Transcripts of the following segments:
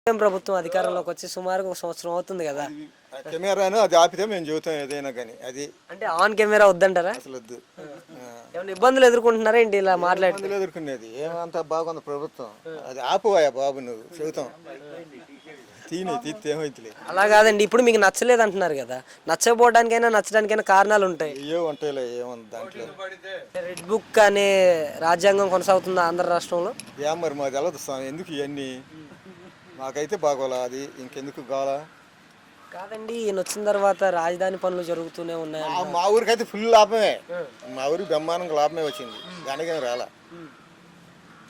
ప్రభుత్వం అధికారంలోకి వచ్చి సుమారుగా ఒక సంవత్సరం అవుతుంది కదా. కెమెరాను అది ఆపితే మేము చెబుతాం ఏదైనా కానీ. అది అంటే ఆన్ కెమెరా వద్దంటారా? అసలు వద్దు. ఏమైనా ఇబ్బందులు ఎదుర్కొంటున్నారా ఏంటి ఇలా మాట్లాడుతూ? ఎదుర్కొనేది ఏమంత బాగుంది ప్రభుత్వం. అది ఆపువాయా బాబు, నువ్వు చెబుతాం తీస్తే ఏమైతే. అలా కాదండి, ఇప్పుడు మీకు నచ్చలేదు అంటున్నారు కదా, నచ్చకపోవడానికైనా నచ్చడానికైనా కారణాలు ఉంటాయి. ఉంటాయిలే, ఏముంది దాంట్లో. రెడ్ బుక్ అనే రాజ్యాంగం కొనసాగుతుంది ఆంధ్ర రాష్ట్రంలో. మరి మాది ఎలా స్వామి, ఎందుకు ఇవన్నీ మాకైతే బాగోలా, అది ఇంకెందుకు కావాలా? కాదండి, ఈయన వచ్చిన తర్వాత రాజధాని పనులు జరుగుతూనే ఉన్నాయి. మా ఊరికైతే ఫుల్ లాభమే, మా ఊరికి బ్రహ్మాండంగా లాభమే వచ్చింది, దానికేం రాలా.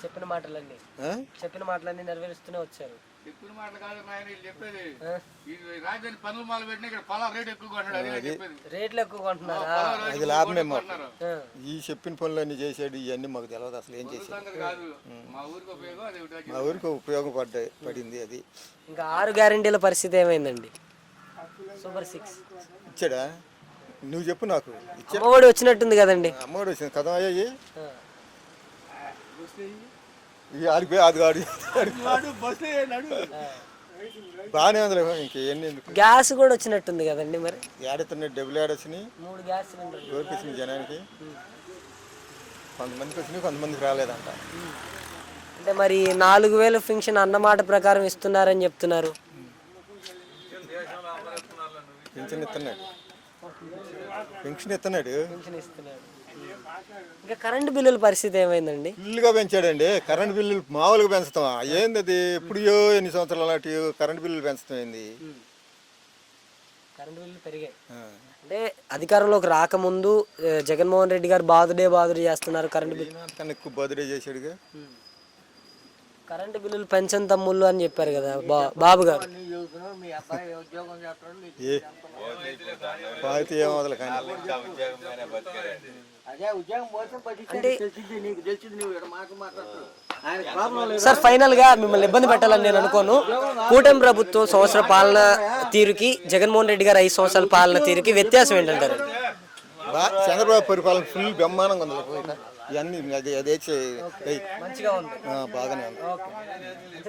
చెప్పిన మాటలన్నీ నెరవేరుస్తూనే వచ్చారు. చెప్పిన మాటలు కాదు నాయన వీళ్ళు చెప్పేది. రాజధాని పనులు మొదలు పెట్టినా ఇక్కడ పొలం రేటు ఎక్కువ రేట్లు ఎక్కువ కొంటున్నారా? అది లాభమే మాకు. ఈ చెప్పిన పనులన్నీ చేసాడు, ఇవన్నీ మాకు తెలియదు అసలు ఏం చేసాడు. మా ఊరికి ఉపయోగపడింది అది. ఇంకా 6 గ్యారెంటీల పరిస్థితి ఏమైందండి? సూపర్ 6 ఇచ్చాడా? నువ్వు చెప్పు నాకు. అమ్మఒడి వచ్చినట్టుంది కదండి. అమ్మఒడి వచ్చింది కదా అయ్యి. బాగానే ఉంది. ఇంకెన్ని గ్యాస్ కూడా వచ్చినట్టుంది కదండి. మరి ఏడుతున్నాయి, డబ్బులు ఏడొచ్చినాయి. 3 గ్యాస్ సిలిండర్లు ఎవరికి వచ్చినాయి? జనానికి కొంతమందికి వచ్చినాయి, కొంతమందికి రాలేదంట. అంటే మరి 4000 పెన్షన్ అన్నమాట ప్రకారం ఇస్తున్నారని చెప్తున్నారు. పెన్షన్ ఇస్తున్నాడు. ఇంకా కరెంటు బిల్లుల పరిస్థితి ఏమైందండి? ఫుల్గా పెంచాడండి. కరెంటు బిల్లులు మామూలుగా పెంచుతాం ఏంది? అది ఎప్పుడో ఎన్ని సంవత్సరాలు అలాంటి కరెంటు బిల్లులు పెంచుతాం ఏంది? కరెంటు బిల్లులు పెరిగాయి. అంటే అధికారంలోకి రాకముందు జగన్మోహన్ రెడ్డి గారు బాదుడే చేస్తున్నారు. కరెంటు బిల్లు కన్నా ఎక్కువ బాదుడే చేశాడుగా. కరెంటు బిల్లులు పెంచని తమ్ముళ్ళు అని చెప్పారు కదా బాబు గారు. సార్, ఫైనల్ గా మిమ్మల్ని ఇబ్బంది పెట్టాలని నేను అనుకోను. కూటమి ప్రభుత్వం సంవత్సర పాలన తీరుకి జగన్మోహన్ రెడ్డి గారు 5 సంవత్సరాల పాలన తీరుకి వ్యత్యాసం ఏంటంటారు? చంద్రబాబు పరిపాలన ఫుల్ బ్రహ్మాండంగా ఉంది. ఇవన్నీ అదే మంచిగా ఉంది, బాగానే ఉంది.